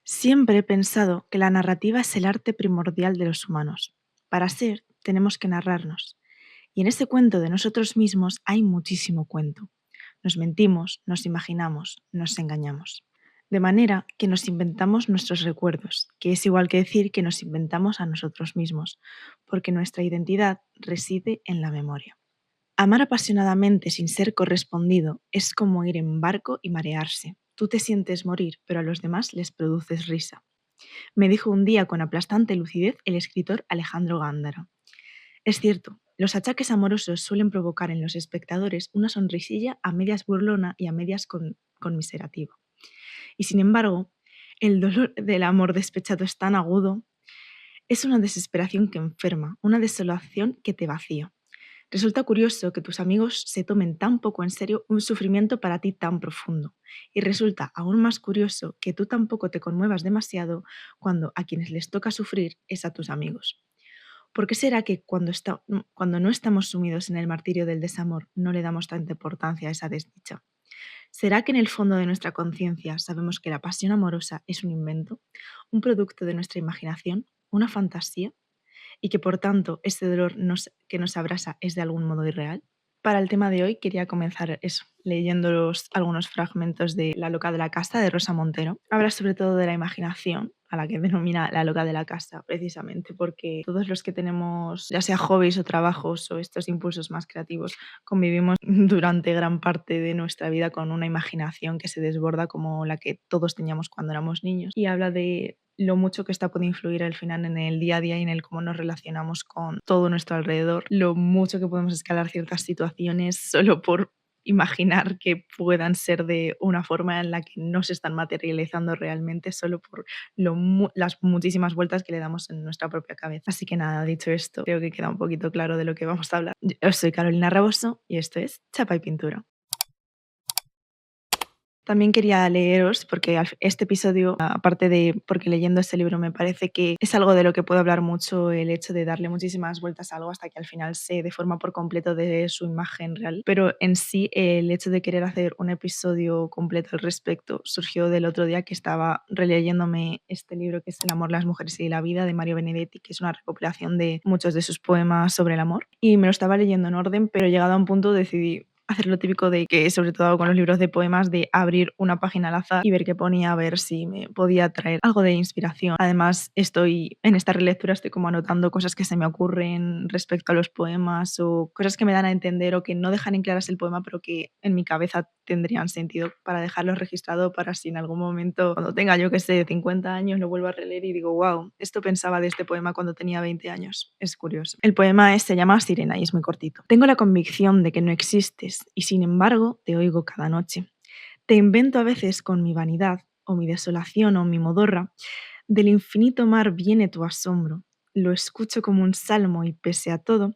Siempre he pensado que la narrativa es el arte primordial de los humanos. Para ser, tenemos que narrarnos. Y en ese cuento de nosotros mismos hay muchísimo cuento. Nos mentimos, nos imaginamos, nos engañamos. De manera que nos inventamos nuestros recuerdos, que es igual que decir que nos inventamos a nosotros mismos, porque nuestra identidad reside en la memoria. Amar apasionadamente sin ser correspondido es como ir en barco y marearse. Tú te sientes morir, pero a los demás les produces risa. Me dijo un día con aplastante lucidez el escritor Alejandro Gándara. Es cierto, los achaques amorosos suelen provocar en los espectadores una sonrisilla a medias burlona y a medias conmiserativa. Y sin embargo, el dolor del amor despechado es tan agudo, es una desesperación que enferma, una desolación que te vacía. Resulta curioso que tus amigos se tomen tan poco en serio un sufrimiento para ti tan profundo. Y resulta aún más curioso que tú tampoco te conmuevas demasiado cuando a quienes les toca sufrir es a tus amigos. ¿Por qué será que cuando no estamos sumidos en el martirio del desamor no le damos tanta importancia a esa desdicha? ¿Será que en el fondo de nuestra conciencia sabemos que la pasión amorosa es un invento, un producto de nuestra imaginación, una fantasía? Y que por tanto este dolor que nos abrasa es de algún modo irreal? Para el tema de hoy quería comenzar eso, leyendo algunos fragmentos de La loca de la casa de Rosa Montero. Habla sobre todo de la imaginación, a la que denomina la loca de la casa, precisamente porque todos los que tenemos, ya sea hobbies o trabajos o estos impulsos más creativos, convivimos durante gran parte de nuestra vida con una imaginación que se desborda como la que todos teníamos cuando éramos niños. Y habla de lo mucho que esta puede influir al final en el día a día y en el cómo nos relacionamos con todo nuestro alrededor, lo mucho que podemos escalar ciertas situaciones solo por imaginar que puedan ser de una forma en la que no se están materializando realmente, solo por las muchísimas vueltas que le damos en nuestra propia cabeza. Así que nada, dicho esto, creo que queda un poquito claro de lo que vamos a hablar. Yo soy Carolina Raboso y esto es Chapa y Pintura. También quería leeros, porque este episodio, aparte de porque leyendo este libro me parece que es algo de lo que puedo hablar mucho, el hecho de darle muchísimas vueltas a algo hasta que al final se deforma por completo de su imagen real. Pero en sí, el hecho de querer hacer un episodio completo al respecto surgió del otro día que estaba releyéndome este libro que es El amor, las mujeres y la vida de Mario Benedetti, que es una recopilación de muchos de sus poemas sobre el amor. Y me lo estaba leyendo en orden, pero llegado a un punto decidí hacer lo típico de que, sobre todo con los libros de poemas, de abrir una página al azar y ver qué ponía, a ver si me podía traer algo de inspiración. Además, en esta relectura estoy como anotando cosas que se me ocurren respecto a los poemas o cosas que me dan a entender o que no dejan en claras el poema, pero que en mi cabeza tendrían sentido para dejarlo registrado para si en algún momento, cuando tenga yo que sé 50 años, lo vuelvo a releer y digo, wow, esto pensaba de este poema cuando tenía 20 años. Es curioso. El poema se llama Sirena y es muy cortito. Tengo la convicción de que no existes y sin embargo te oigo cada noche. Te invento a veces con mi vanidad o mi desolación o mi modorra. Del infinito mar viene tu asombro. Lo escucho como un salmo y pese a todo,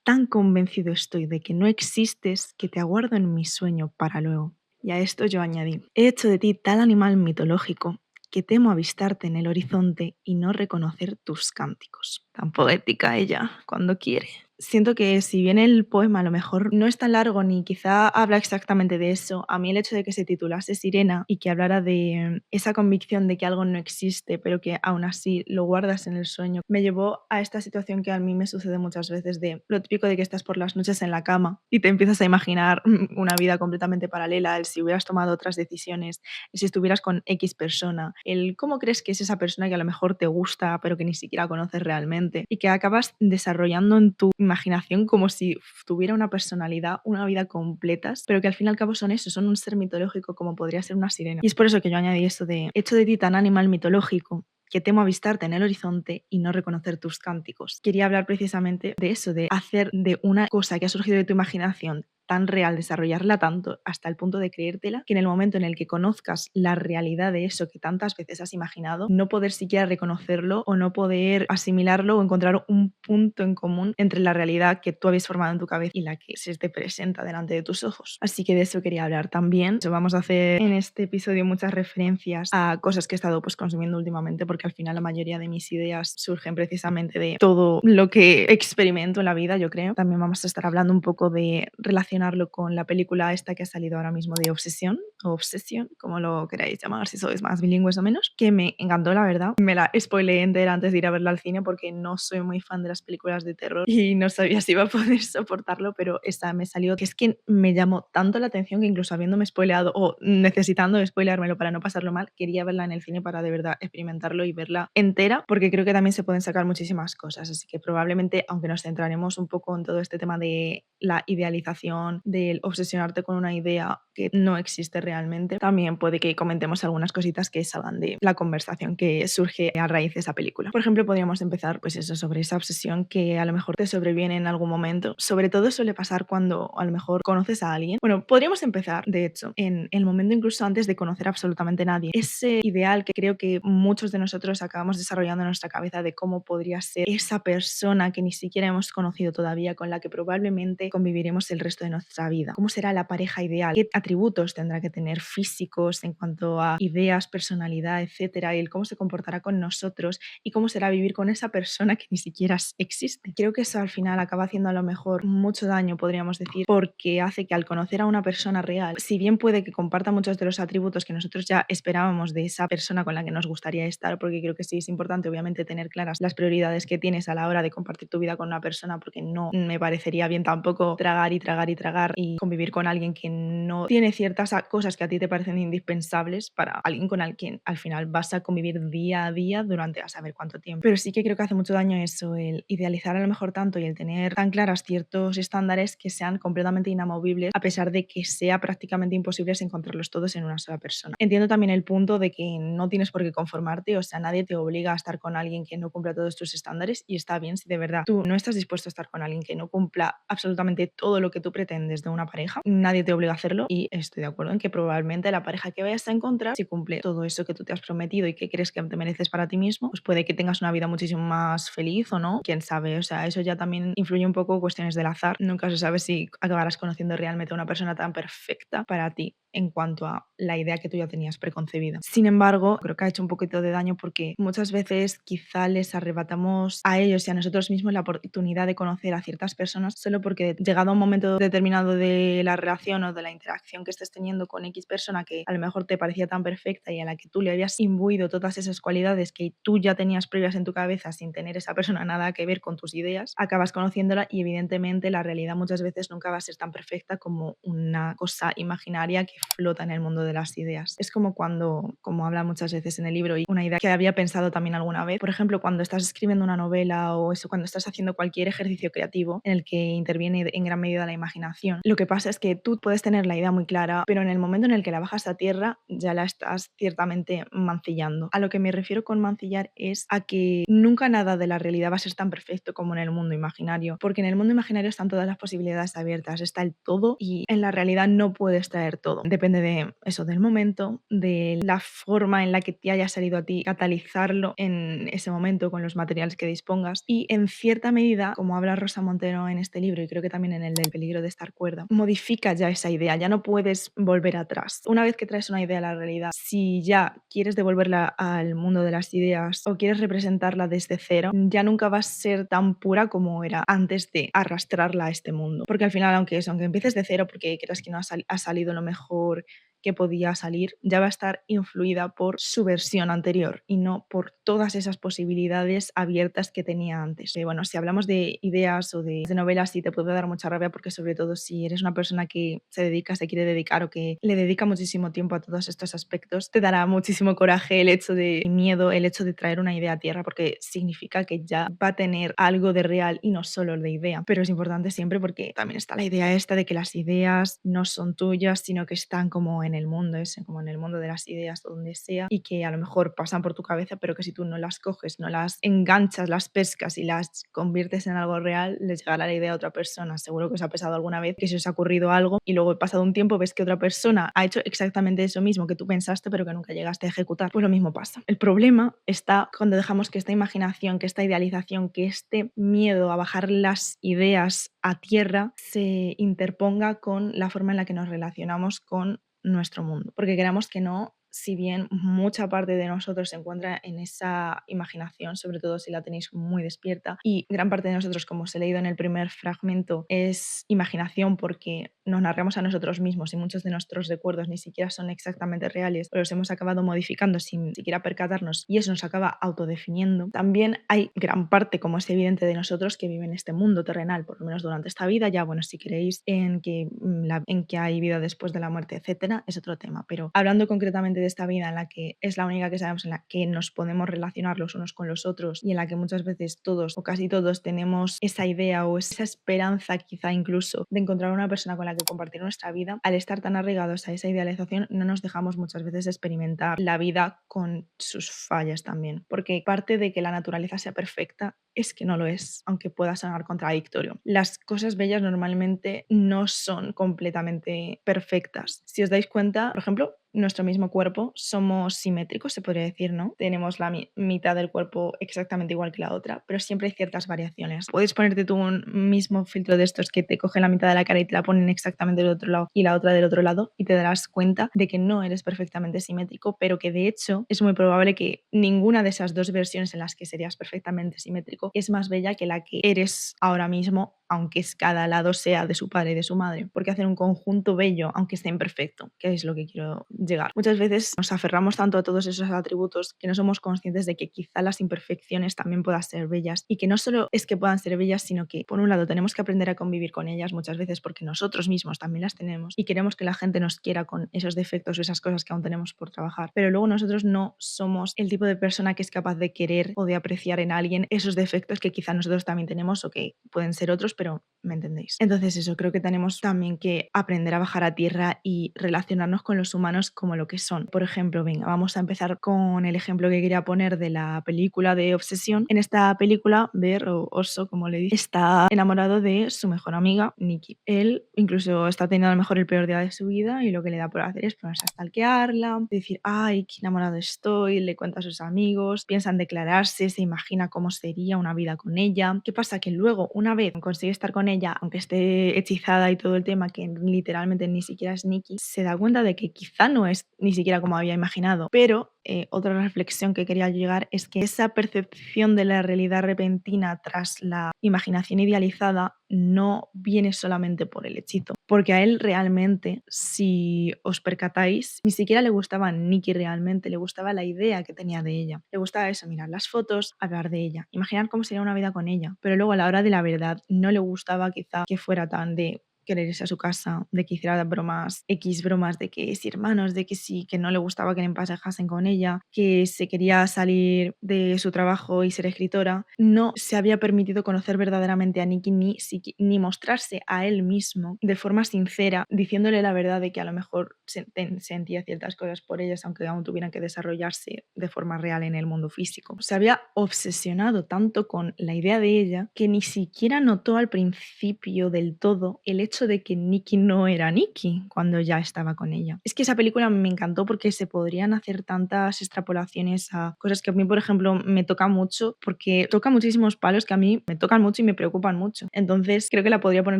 tan convencido estoy de que no existes que te aguardo en mi sueño para luego. Y a esto yo añadí, he hecho de ti tal animal mitológico que temo avistarte en el horizonte y no reconocer tus cánticos. Tan poética ella, cuando quiere. Siento que si bien el poema a lo mejor no es tan largo ni quizá habla exactamente de eso, a mí el hecho de que se titulase Sirena y que hablara de esa convicción de que algo no existe, pero que aún así lo guardas en el sueño, me llevó a esta situación que a mí me sucede muchas veces de lo típico de que estás por las noches en la cama y te empiezas a imaginar una vida completamente paralela, el si hubieras tomado otras decisiones, el si estuvieras con X persona, el cómo crees que es esa persona que a lo mejor te gusta pero que ni siquiera conoces realmente y que acabas desarrollando en tu imaginación como si tuviera una personalidad, una vida completas, pero que al fin y al cabo son eso, son un ser mitológico como podría ser una sirena. Y es por eso que yo añadí esto de hecho de ti tan animal mitológico que temo avistarte en el horizonte y no reconocer tus cánticos. Quería hablar precisamente de eso, de hacer de una cosa que ha surgido de tu imaginación tan real, desarrollarla tanto hasta el punto de creértela, que en el momento en el que conozcas la realidad de eso que tantas veces has imaginado, no poder siquiera reconocerlo o no poder asimilarlo o encontrar un punto en común entre la realidad que tú habías formado en tu cabeza y la que se te presenta delante de tus ojos. Así que de eso quería hablar también. Vamos a hacer en este episodio muchas referencias a cosas que he estado consumiendo últimamente, porque al final la mayoría de mis ideas surgen precisamente de todo lo que experimento en la vida, yo creo. También vamos a estar hablando un poco de relaciones relacionarlo con la película esta que ha salido ahora mismo de Obsesión, o Obsession, como lo queráis llamar, si sois más bilingües o menos, que me encantó, la verdad. Me la spoileé entera antes de ir a verla al cine porque no soy muy fan de las películas de terror y no sabía si iba a poder soportarlo, pero esta me salió, que es que me llamó tanto la atención que incluso habiéndome spoileado o necesitando spoileármelo para no pasarlo mal, quería verla en el cine para de verdad experimentarlo y verla entera, porque creo que también se pueden sacar muchísimas cosas, así que probablemente, aunque nos centraremos un poco en todo este tema de la idealización, del obsesionarte con una idea que no existe realmente, también puede que comentemos algunas cositas que salgan de la conversación que surge a raíz de esa película. Por ejemplo, podríamos empezar pues eso, sobre esa obsesión que a lo mejor te sobreviene en algún momento. Sobre todo suele pasar cuando a lo mejor conoces a alguien. Bueno, podríamos empezar, de hecho, en el momento incluso antes de conocer absolutamente a nadie. Ese ideal que creo que muchos de nosotros acabamos desarrollando en nuestra cabeza de cómo podría ser esa persona que ni siquiera hemos conocido todavía, con la que probablemente conviviremos el resto de nuestra vida. ¿Cómo será la pareja ideal? ¿Qué atributos tendrá que tener físicos en cuanto a ideas, personalidad, etcétera? Y el cómo se comportará con nosotros y cómo será vivir con esa persona que ni siquiera existe. Creo que eso al final acaba haciendo a lo mejor mucho daño, podríamos decir, porque hace que al conocer a una persona real, si bien puede que comparta muchos de los atributos que nosotros ya esperábamos de esa persona con la que nos gustaría estar, porque creo que sí es importante obviamente tener claras las prioridades que tienes a la hora de compartir tu vida con una persona, porque no me parecería bien tampoco tragar y tragar y tragar y convivir con alguien que no tiene ciertas cosas que a ti te parecen indispensables para alguien con quien al final vas a convivir día a día durante a saber cuánto tiempo. Pero sí que creo que hace mucho daño eso, el idealizar a lo mejor tanto y el tener tan claras ciertos estándares que sean completamente inamovibles, a pesar de que sea prácticamente imposible encontrarlos todos en una sola persona. Entiendo también el punto de que no tienes por qué conformarte, o sea, nadie te obliga a estar con alguien que no cumpla todos tus estándares y está bien si de verdad tú no estás dispuesto a estar con alguien que no cumpla absolutamente todo lo que tú pretendes de una pareja, nadie te obliga a hacerlo y estoy de acuerdo en que probablemente la pareja que vayas a encontrar, si cumple todo eso que tú te has prometido y que crees que te mereces para ti mismo, pues puede que tengas una vida muchísimo más feliz o no, quién sabe, o sea, eso ya también influye un poco cuestiones del azar, nunca se sabe si acabarás conociendo realmente a una persona tan perfecta para ti en cuanto a la idea que tú ya tenías preconcebida. Sin embargo, creo que ha hecho un poquito de daño porque muchas veces quizá les arrebatamos a ellos y a nosotros mismos la oportunidad de conocer a ciertas personas solo porque llegado a un momento determinado de la relación o de la interacción que estés teniendo con X persona que a lo mejor te parecía tan perfecta y a la que tú le habías imbuido todas esas cualidades que tú ya tenías previas en tu cabeza sin tener esa persona nada que ver con tus ideas, acabas conociéndola y evidentemente la realidad muchas veces nunca va a ser tan perfecta como una cosa imaginaria que flota en el mundo de las ideas. Es como cuando, como habla muchas veces en el libro, y una idea que había pensado también alguna vez, por ejemplo, cuando estás escribiendo una novela o eso, cuando estás haciendo cualquier ejercicio creativo en el que interviene en gran medida la imaginación, lo que pasa es que tú puedes tener la idea muy clara, pero en el momento en el que la bajas a tierra ya la estás ciertamente mancillando. A lo que me refiero con mancillar es a que nunca nada de la realidad va a ser tan perfecto como en el mundo imaginario, porque en el mundo imaginario están todas las posibilidades abiertas, está el todo y en la realidad no puedes traer todo. Depende de eso, del momento, de la forma en la que te haya salido a ti catalizarlo en ese momento con los materiales que dispongas y en cierta medida, como habla Rosa Montero en este libro y creo que también en el del peligro de estar cuerda, modifica ya esa idea, ya no puedes volver atrás. Una vez que traes una idea a la realidad, si ya quieres devolverla al mundo de las ideas o quieres representarla desde cero, ya nunca va a ser tan pura como era antes de arrastrarla a este mundo. Porque al final, aunque empieces de cero porque creas que no ha salido lo mejor que podía salir, ya va a estar influida por su versión anterior y no por todas esas posibilidades abiertas que tenía antes. Bueno, si hablamos de ideas o de novelas, sí te puede dar mucha rabia porque sobre todo si eres una persona que se quiere dedicar o que le dedica muchísimo tiempo a todos estos aspectos, te dará muchísimo coraje el hecho de miedo, el hecho de traer una idea a tierra porque significa que ya va a tener algo de real y no solo de idea. Pero es importante siempre porque también está la idea esta de que las ideas no son tuyas, sino que están como en el mundo ese, como en el mundo de las ideas o donde sea, y que a lo mejor pasan por tu cabeza, pero que si tú no las coges, no las enganchas, las pescas y las conviertes en algo real, les llegará la idea a otra persona. Seguro que os ha pasado alguna vez que se os ha ocurrido algo y luego pasado un tiempo ves que otra persona ha hecho exactamente eso mismo que tú pensaste, pero que nunca llegaste a ejecutar. Pues lo mismo pasa. El problema está cuando dejamos que esta imaginación, que esta idealización, que este miedo a bajar las ideas a tierra se interponga con la forma en la que nos relacionamos con nuestro mundo, porque queramos que no, si bien mucha parte de nosotros se encuentra en esa imaginación, sobre todo si la tenéis muy despierta, y gran parte de nosotros, como os he leído en el primer fragmento, es imaginación porque nos narramos a nosotros mismos y muchos de nuestros recuerdos ni siquiera son exactamente reales, o los hemos acabado modificando sin siquiera percatarnos y eso nos acaba autodefiniendo. También hay gran parte, como es evidente, de nosotros que vive en este mundo terrenal, por lo menos durante esta vida. Ya, bueno, si queréis en que hay vida después de la muerte, etcétera, es otro tema. Pero hablando concretamente de esta vida en la que es la única que sabemos, en la que nos podemos relacionar los unos con los otros y en la que muchas veces todos o casi todos tenemos esa idea o esa esperanza, quizá incluso, de encontrar una persona con la que compartir nuestra vida, al estar tan arraigados a esa idealización, no nos dejamos muchas veces experimentar la vida con sus fallas también. Porque parte de que la naturaleza sea perfecta es que no lo es, aunque pueda sonar contradictorio. Las cosas bellas normalmente no son completamente perfectas. Si os dais cuenta, por ejemplo, nuestro mismo cuerpo somos simétricos, se podría decir, ¿no? Tenemos la mitad del cuerpo exactamente igual que la otra, pero siempre hay ciertas variaciones. Puedes ponerte tú un mismo filtro de estos que te cogen la mitad de la cara y te la ponen exactamente del otro lado y la otra del otro lado y te darás cuenta de que no eres perfectamente simétrico, pero que de hecho es muy probable que ninguna de esas dos versiones en las que serías perfectamente simétrico es más bella que la que eres ahora mismo, aunque cada lado sea de su padre y de su madre, porque hacen un conjunto bello, aunque esté imperfecto, que es lo que quiero llegar. Muchas veces nos aferramos tanto a todos esos atributos que no somos conscientes de que quizá las imperfecciones también puedan ser bellas y que no solo es que puedan ser bellas, sino que por un lado tenemos que aprender a convivir con ellas muchas veces porque nosotros mismos también las tenemos y queremos que la gente nos quiera con esos defectos o esas cosas que aún tenemos por trabajar, pero luego nosotros no somos el tipo de persona que es capaz de querer o de apreciar en alguien esos defectos que quizá nosotros también tenemos o que pueden ser otros, pero me entendéis. Entonces eso, creo que tenemos también que aprender a bajar a tierra y relacionarnos con los humanos como lo que son. Por ejemplo, venga, vamos a empezar con el ejemplo que quería poner de la película de Obsesión. En esta película, Ver o Oso, como le dice, está enamorado de su mejor amiga, Nikki. Él incluso está teniendo a lo mejor el peor día de su vida y lo que le da por hacer es ponerse a stalkearla, decir, ay, qué enamorado estoy, le cuenta a sus amigos, piensa en declararse, se imagina cómo sería una vida con ella. ¿Qué pasa? Que luego, una vez consigue estar con ella, aunque esté hechizada y todo el tema, que literalmente ni siquiera es Nikki, se da cuenta de que quizá no es ni siquiera como había imaginado. Pero otra reflexión que quería llegar es que esa percepción de la realidad repentina tras la imaginación idealizada no viene solamente por el hechizo, porque a él realmente, si os percatáis, ni siquiera le gustaba Nikki realmente, le gustaba la idea que tenía de ella, le gustaba eso, mirar las fotos, hablar de ella, imaginar cómo sería una vida con ella, pero luego a la hora de la verdad no le gustaba quizá que fuera tan de querer irse a su casa, de que hiciera bromas, X bromas de que si hermanos, de que sí, que no le gustaba que le emparejasen con ella, que se quería salir de su trabajo y ser escritora, no se había permitido conocer verdaderamente a Nicky ni mostrarse a él mismo de forma sincera, diciéndole la verdad de que a lo mejor sentía ciertas cosas por ellas, aunque aún tuvieran que desarrollarse de forma real en el mundo físico. Se había obsesionado tanto con la idea de ella que ni siquiera notó al principio del todo el hecho de que Nikki no era Nikki cuando ya estaba con ella. Es que esa película me encantó porque se podrían hacer tantas extrapolaciones a cosas que a mí, por ejemplo, me tocan mucho porque toca muchísimos palos que a mí me tocan mucho y me preocupan mucho. Entonces creo que la podría poner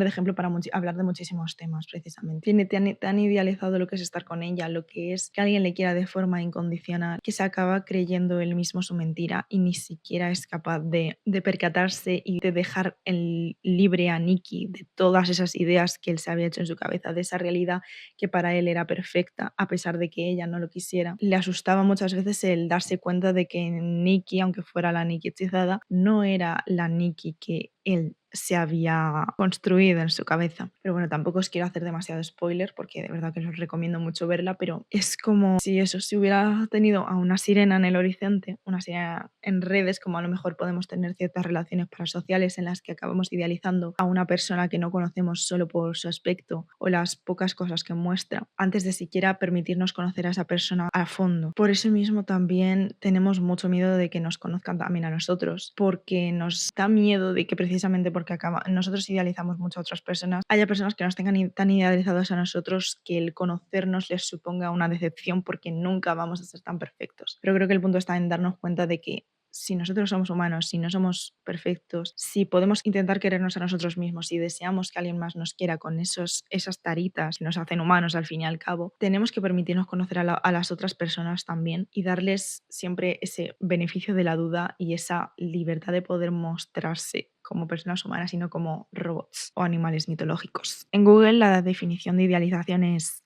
de ejemplo para hablar de muchísimos temas precisamente. Tiene tan idealizado lo que es estar con ella, lo que es que alguien le quiera de forma incondicional, que se acaba creyendo él mismo su mentira y ni siquiera es capaz de percatarse y de dejar libre a Nikki de todas esas ideas que él se había hecho en su cabeza, de esa realidad que para él era perfecta, a pesar de que ella no lo quisiera. Le asustaba muchas veces el darse cuenta de que Nikki, aunque fuera la Nikki hechizada, no era la Nikki que él se había construido en su cabeza. Pero bueno, tampoco os quiero hacer demasiado spoiler porque de verdad que os recomiendo mucho verla, pero es como si hubiera tenido a una sirena en el horizonte, una sirena en redes, como a lo mejor podemos tener ciertas relaciones parasociales en las que acabamos idealizando a una persona que no conocemos solo por su aspecto o las pocas cosas que muestra, antes de siquiera permitirnos conocer a esa persona a fondo. Por eso mismo también tenemos mucho miedo de que nos conozcan también a nosotros, porque nos da miedo de que precisamente porque nosotros idealizamos mucho a otras personas, haya personas que nos tengan tan idealizados a nosotros que el conocernos les suponga una decepción porque nunca vamos a ser tan perfectos. Pero creo que el punto está en darnos cuenta de que si nosotros somos humanos, si no somos perfectos, si podemos intentar querernos a nosotros mismos, si deseamos que alguien más nos quiera con esas taritas que nos hacen humanos al fin y al cabo, tenemos que permitirnos conocer a las otras personas también y darles siempre ese beneficio de la duda y esa libertad de poder mostrarse como personas humanas y no como robots o animales mitológicos. En Google la definición de idealización es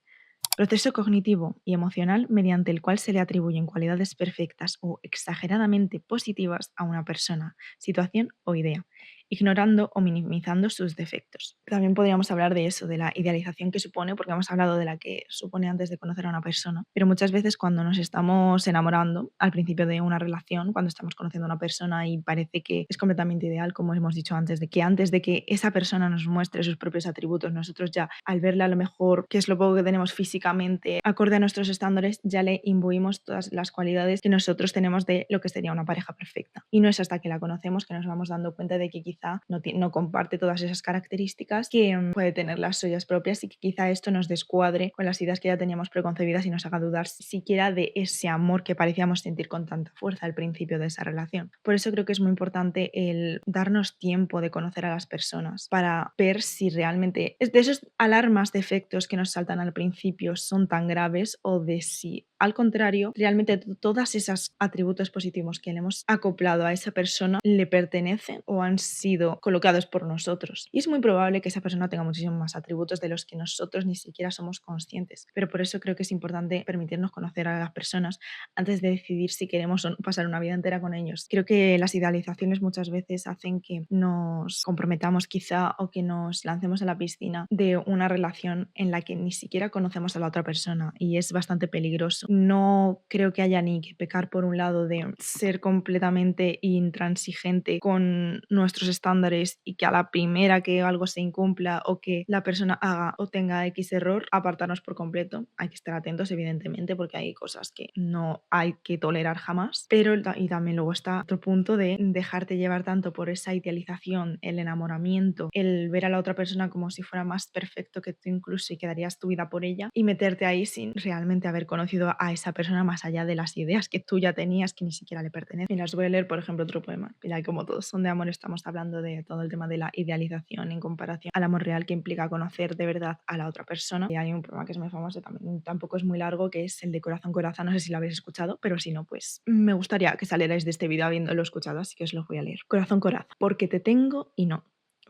proceso cognitivo y emocional mediante el cual se le atribuyen cualidades perfectas o exageradamente positivas a una persona, situación o idea, ignorando o minimizando sus defectos. También podríamos hablar de eso, de la idealización que supone, porque hemos hablado de la que supone antes de conocer a una persona, pero muchas veces cuando nos estamos enamorando al principio de una relación, cuando estamos conociendo a una persona y parece que es completamente ideal, como hemos dicho antes de que esa persona nos muestre sus propios atributos, nosotros ya al verla a lo mejor, que es lo poco que tenemos físicamente, acorde a nuestros estándares, ya le imbuimos todas las cualidades que nosotros tenemos de lo que sería una pareja perfecta. Y no es hasta que la conocemos que nos vamos dando cuenta de que quizá no comparte todas esas características, que puede tener las suyas propias y que quizá esto nos descuadre con las ideas que ya teníamos preconcebidas y nos haga dudar siquiera de ese amor que parecíamos sentir con tanta fuerza al principio de esa relación. Por eso creo que es muy importante el darnos tiempo de conocer a las personas para ver si realmente de esos alarmas de efectos que nos saltan al principio son tan graves o de si al contrario realmente todos esos atributos positivos que le hemos acoplado a esa persona le pertenecen o han sido colocados por nosotros. Y es muy probable que esa persona tenga muchísimos más atributos de los que nosotros ni siquiera somos conscientes. Pero por eso creo que es importante permitirnos conocer a las personas antes de decidir si queremos pasar una vida entera con ellos. Creo que las idealizaciones muchas veces hacen que nos comprometamos quizá o que nos lancemos a la piscina de una relación en la que ni siquiera conocemos a la otra persona y es bastante peligroso. No creo que haya ni que pecar por un lado de ser completamente intransigente con nuestros estándares y que a la primera que algo se incumpla o que la persona haga o tenga X error, apartarnos por completo. Hay que estar atentos, evidentemente, porque hay cosas que no hay que tolerar jamás. Pero y también luego está otro punto de dejarte llevar tanto por esa idealización, el enamoramiento, el ver a la otra persona como si fuera más perfecto que tú incluso y que darías tu vida por ella y meterte ahí sin realmente haber conocido a esa persona más allá de las ideas que tú ya tenías que ni siquiera le pertenecen. Y las voy a leer, por ejemplo, otro poema. Mira, como todos son de amor, estamos hablando de todo el tema de la idealización en comparación al amor real que implica conocer de verdad a la otra persona. Y hay un poema que es muy famoso, también tampoco es muy largo, que es el de Corazón, Corazón. No sé si lo habéis escuchado, pero si no, pues me gustaría que salierais de este vídeo habiéndolo escuchado, así que os lo voy a leer. Corazón, corazón, porque te tengo y no,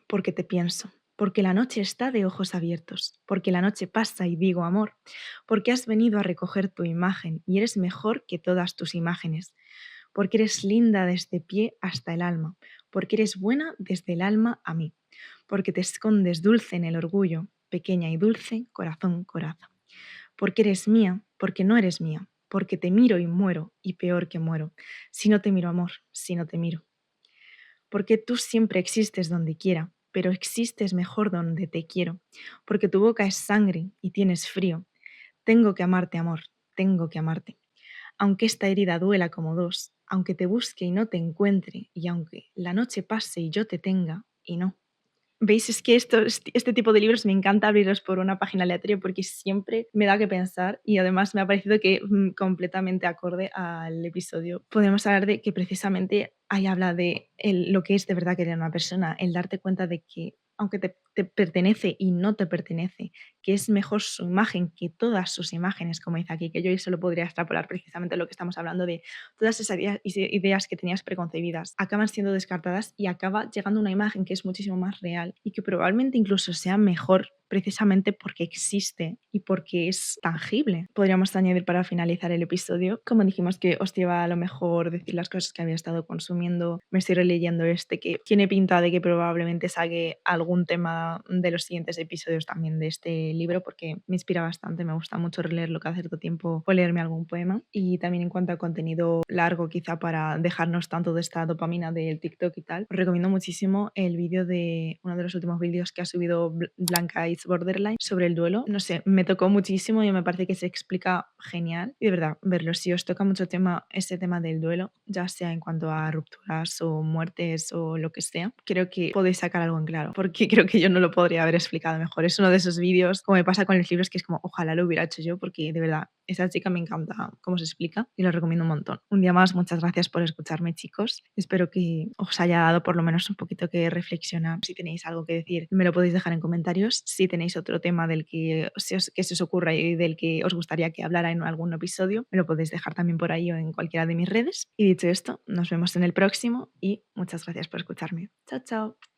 porque te pienso, porque la noche está de ojos abiertos, porque la noche pasa y digo amor, porque has venido a recoger tu imagen y eres mejor que todas tus imágenes, porque eres linda desde pie hasta el alma, porque eres buena desde el alma a mí, porque te escondes dulce en el orgullo, pequeña y dulce, corazón, corazón, porque eres mía, porque no eres mía, porque te miro y muero, y peor que muero, si no te miro amor, si no te miro, porque tú siempre existes donde quiera, pero existes mejor donde te quiero, porque tu boca es sangre y tienes frío. Tengo que amarte, amor, tengo que amarte. Aunque esta herida duela como dos, aunque te busque y no te encuentre, y aunque la noche pase y yo te tenga y no. ¿Veis? Es que este tipo de libros me encanta abrirlos por una página aleatoria porque siempre me da que pensar y además me ha parecido que completamente acorde al episodio. Podemos hablar de que precisamente ahí habla de lo que es de verdad querer a una persona, el darte cuenta de que aunque te pertenece y no te pertenece, que es mejor su imagen que todas sus imágenes, como dice aquí, que yo eso lo podría extrapolar precisamente a lo que estamos hablando de todas esas ideas que tenías preconcebidas acaban siendo descartadas y acaba llegando una imagen que es muchísimo más real y que probablemente incluso sea mejor precisamente porque existe y porque es tangible. Podríamos añadir para finalizar el episodio, como dijimos que os lleva a lo mejor decir las cosas que había estado consumiendo, me estoy releyendo este que tiene pinta de que probablemente saque algún tema de los siguientes episodios también de este libro porque me inspira bastante, me gusta mucho releerlo cada cierto tiempo o leerme algún poema. Y también en cuanto a contenido largo quizá para dejarnos tanto de esta dopamina del TikTok y tal, os recomiendo muchísimo el vídeo de uno de los últimos vídeos que ha subido Blanca It's Borderline sobre el duelo. No sé, me tocó muchísimo y me parece que se explica genial y de verdad, verlo, si os toca mucho ese tema del duelo, ya sea en cuanto a rupturas o muertes o lo que sea, creo que podéis sacar algo en claro, porque creo que yo no lo podría haber explicado mejor. Es uno de esos vídeos, como me pasa con los libros, que es como, ojalá lo hubiera hecho yo, porque de verdad esa chica me encanta cómo se explica y lo recomiendo un montón. Un día más, muchas gracias por escucharme, chicos. Espero que os haya dado por lo menos un poquito que reflexionar. Si tenéis algo que decir, me lo podéis dejar en comentarios. Si tenéis otro tema del que se os ocurra y del que os gustaría que hablara en algún episodio, me lo podéis dejar también por ahí o en cualquiera de mis redes. Y dicho esto, nos vemos en el próximo y muchas gracias por escucharme. Chao, chao.